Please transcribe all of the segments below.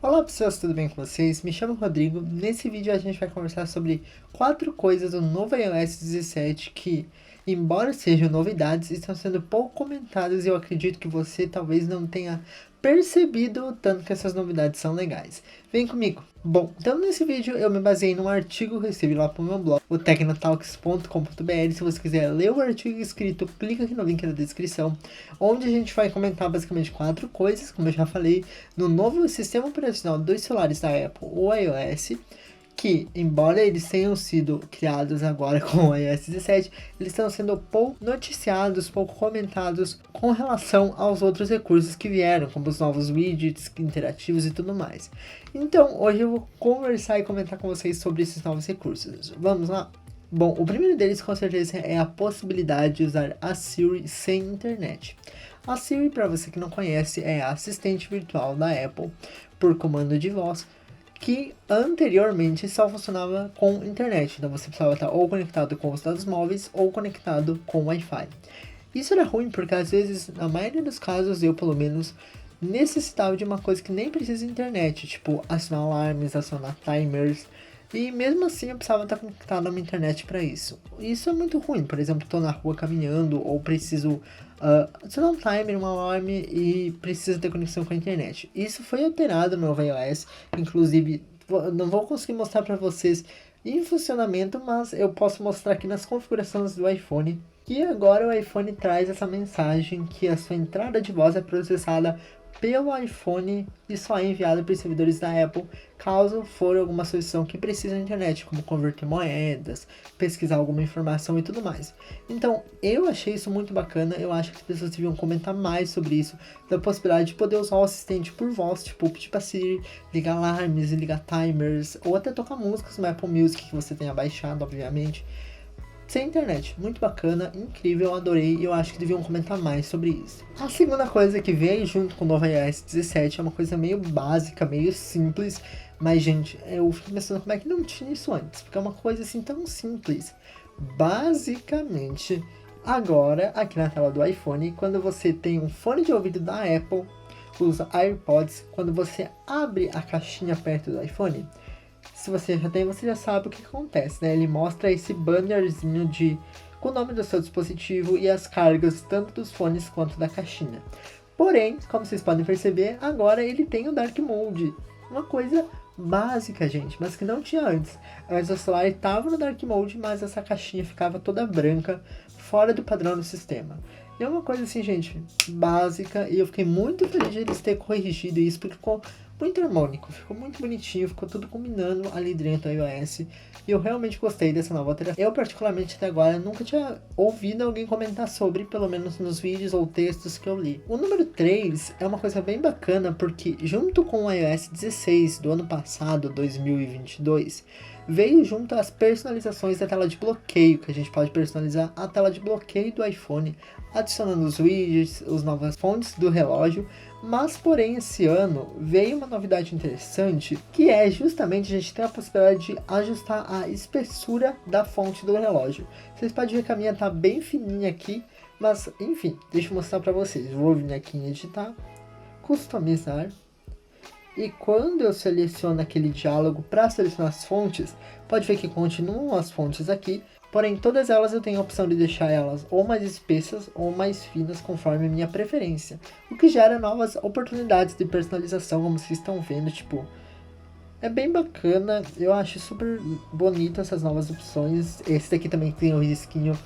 Olá pessoas, tudo bem com vocês? Me chamo Rodrigo. Nesse vídeo a gente vai conversar sobre 4 coisas do novo iOS 17 que, embora sejam novidades, estão sendo pouco comentadas e eu acredito que você talvez não tenha percebido o tanto que essas novidades são legais. Vem comigo! Bom, então nesse vídeo eu me baseei num artigo que eu escrevi lá pro meu blog, o tecnotalks.com.br. Se você quiser ler o artigo escrito, clica aqui no link da descrição, onde a gente vai comentar basicamente 4 coisas, como eu já falei, no novo sistema operacional dos celulares da Apple, o iOS, que, embora eles tenham sido criados agora com o iOS 17, eles estão sendo pouco noticiados, pouco comentados com relação aos outros recursos que vieram, como os novos widgets interativos e tudo mais. Então, hoje eu vou conversar e comentar com vocês sobre esses novos recursos. Vamos lá? Bom, o primeiro deles com certeza é a possibilidade de usar a Siri sem internet. A Siri, para você que não conhece, é a assistente virtual da Apple por comando de voz, que anteriormente só funcionava com internet. Então você precisava estar ou conectado com os dados móveis ou conectado com Wi-Fi. Isso era ruim porque às vezes, na maioria dos casos, eu pelo menos necessitava de uma coisa que nem precisa de internet, tipo acionar alarmes, acionar timers. E mesmo assim eu precisava estar conectado na minha internet para isso. Isso é muito ruim, por exemplo, estou na rua caminhando ou preciso adicionar um timer, um alarme e preciso ter conexão com a internet. Isso foi alterado no novo iOS, inclusive não vou conseguir mostrar para vocês em funcionamento, mas eu posso mostrar aqui nas configurações do iPhone. E agora o iPhone traz essa mensagem que a sua entrada de voz é processada pelo iPhone e só é enviado para os servidores da Apple caso for alguma solução que precisa da internet, como converter moedas, pesquisar alguma informação e tudo mais. Então, eu achei isso muito bacana, eu acho que as pessoas deviam comentar mais sobre isso, da possibilidade de poder usar o assistente por voz, tipo pedir pra Siri ligar alarmes e ligar timers, ou até tocar músicas no Apple Music que você tenha baixado, obviamente, sem internet. Muito bacana, incrível, adorei e eu acho que deviam comentar mais sobre isso. A segunda coisa que veio junto com o novo iOS 17 é uma coisa meio básica, meio simples, mas gente, eu fico pensando como é que não tinha isso antes, porque é uma coisa assim tão simples. Basicamente, agora aqui na tela do iPhone, quando você tem um fone de ouvido da Apple, os AirPods, quando você abre a caixinha perto do iPhone, se você já tem, você já sabe o que acontece, né? Ele mostra esse bannerzinho com o nome do seu dispositivo e as cargas tanto dos fones quanto da caixinha. Porém, como vocês podem perceber, agora ele tem o Dark Mode. Uma coisa básica, gente, mas que não tinha antes. Antes o celular estava no Dark Mode, mas essa caixinha ficava toda branca, fora do padrão do sistema. E é uma coisa assim, gente, básica, e eu fiquei muito feliz de eles terem corrigido isso, porque ficou muito harmônico, ficou muito bonitinho, ficou tudo combinando ali dentro do iOS, e eu realmente gostei dessa nova alteração. Eu particularmente até agora nunca tinha ouvido alguém comentar sobre, pelo menos nos vídeos ou textos que eu li. O número 3 é uma coisa bem bacana, porque junto com o iOS 16 do ano passado, 2022, veio junto às personalizações da tela de bloqueio, que a gente pode personalizar a tela de bloqueio do iPhone, adicionando os widgets, as novas fontes do relógio. Mas porém esse ano veio uma novidade interessante, que é justamente a gente ter a possibilidade de ajustar a espessura da fonte do relógio. Vocês podem ver que a minha tá bem fininha aqui, mas enfim, deixa eu mostrar para vocês. Vou vir aqui em editar, customizar. E quando eu seleciono aquele diálogo para selecionar as fontes, pode ver que continuam as fontes aqui, porém todas elas eu tenho a opção de deixar elas ou mais espessas ou mais finas conforme a minha preferência, o que gera novas oportunidades de personalização, como vocês estão vendo, tipo, é bem bacana, eu acho super bonito essas novas opções. Esse daqui também tem o risquinho,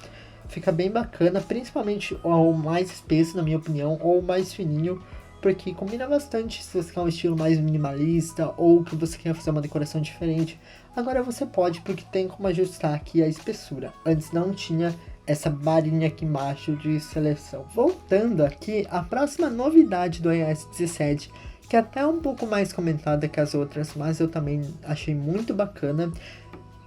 fica bem bacana, principalmente o mais espesso na minha opinião, ou o mais fininho, porque combina bastante se você quer um estilo mais minimalista ou que você quer fazer uma decoração diferente. Agora você pode, porque tem como ajustar aqui a espessura. Antes não tinha essa barinha aqui embaixo de seleção. Voltando aqui, a próxima novidade do iOS 17, que é até um pouco mais comentada que as outras, mas eu também achei muito bacana,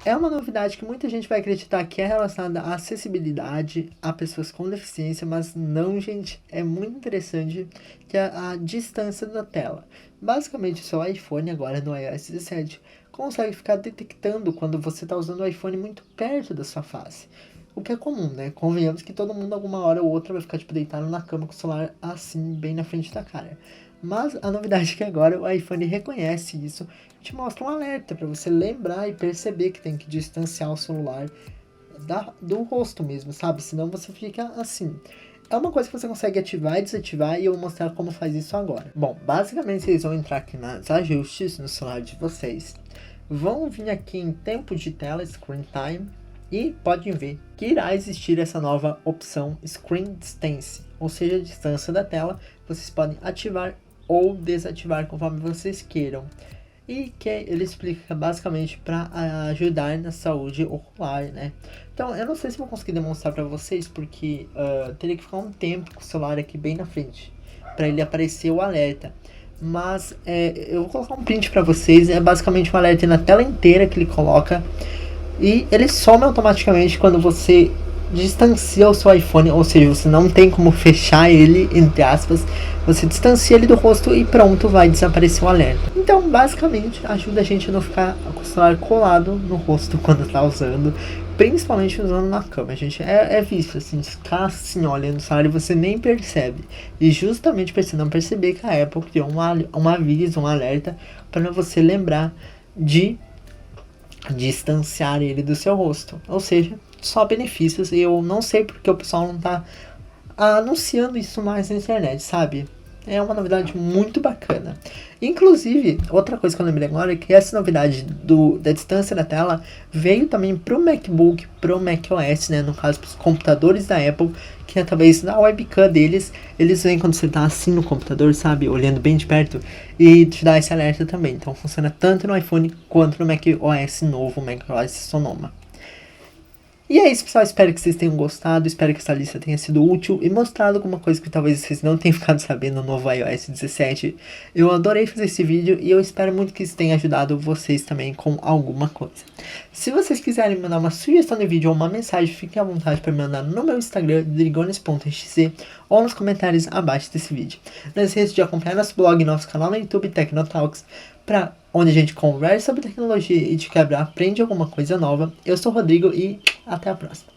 é uma novidade que muita gente vai acreditar que é relacionada à acessibilidade a pessoas com deficiência, mas não, gente, é muito interessante, que é a distância da tela. Basicamente, o seu iPhone agora no iOS 17 consegue ficar detectando quando você está usando o iPhone muito perto da sua face. O que é comum, né? Convenhamos que todo mundo alguma hora ou outra vai ficar tipo deitado na cama com o celular assim, bem na frente da cara. Mas a novidade é que agora o iPhone reconhece isso e te mostra um alerta para você lembrar e perceber que tem que distanciar o celular do rosto mesmo, sabe? Senão você fica assim. É uma coisa que você consegue ativar e desativar e eu vou mostrar como faz isso agora. Bom, basicamente vocês vão entrar aqui nos ajustes no celular de vocês. Vão vir aqui em tempo de tela, Screen Time, e podem ver que irá existir essa nova opção Screen Distance, ou seja, a distância da tela. Vocês podem ativar ou desativar conforme vocês queiram. E que ele explica basicamente para ajudar na saúde ocular, né? Então, eu não sei se vou conseguir demonstrar para vocês, porque teria que ficar um tempo com o celular aqui bem na frente, para ele aparecer o alerta. Mas eu vou colocar um print para vocês, é basicamente um alerta na tela inteira que ele coloca. E ele some automaticamente quando você distancia o seu iPhone, ou seja, você não tem como fechar ele, entre aspas, você distancia ele do rosto e pronto, vai desaparecer o alerta. Então, basicamente, ajuda a gente a não ficar com o celular colado no rosto quando tá usando, principalmente usando na cama, gente. É visto, assim, ficar assim, olhando o celular e você nem percebe. E justamente para você não perceber que a Apple criou um aviso, um alerta, para você lembrar de distanciar ele do seu rosto. Ou seja, só benefícios. E eu não sei porque o pessoal não tá anunciando isso mais na internet, sabe? É uma novidade muito bacana. Inclusive, outra coisa que eu lembrei agora é que essa novidade da distância da tela veio também pro MacBook, pro macOS, né? No caso, pros computadores da Apple, que é talvez na webcam deles, eles veem quando você tá assim no computador, sabe? Olhando bem de perto, e te dá esse alerta também. Então funciona tanto no iPhone quanto no macOS novo, macOS Sonoma. E é isso, pessoal, espero que vocês tenham gostado, espero que essa lista tenha sido útil e mostrado alguma coisa que talvez vocês não tenham ficado sabendo no novo iOS 17. Eu adorei fazer esse vídeo e eu espero muito que isso tenha ajudado vocês também com alguma coisa. Se vocês quiserem mandar uma sugestão de vídeo ou uma mensagem, fiquem à vontade para me mandar no meu Instagram, drigones.xc, ou nos comentários abaixo desse vídeo. Não esqueça de acompanhar nosso blog e nosso canal no YouTube, Tecnotalks, onde a gente conversa sobre tecnologia e de quebra aprende alguma coisa nova. Eu sou o Rodrigo e até a próxima.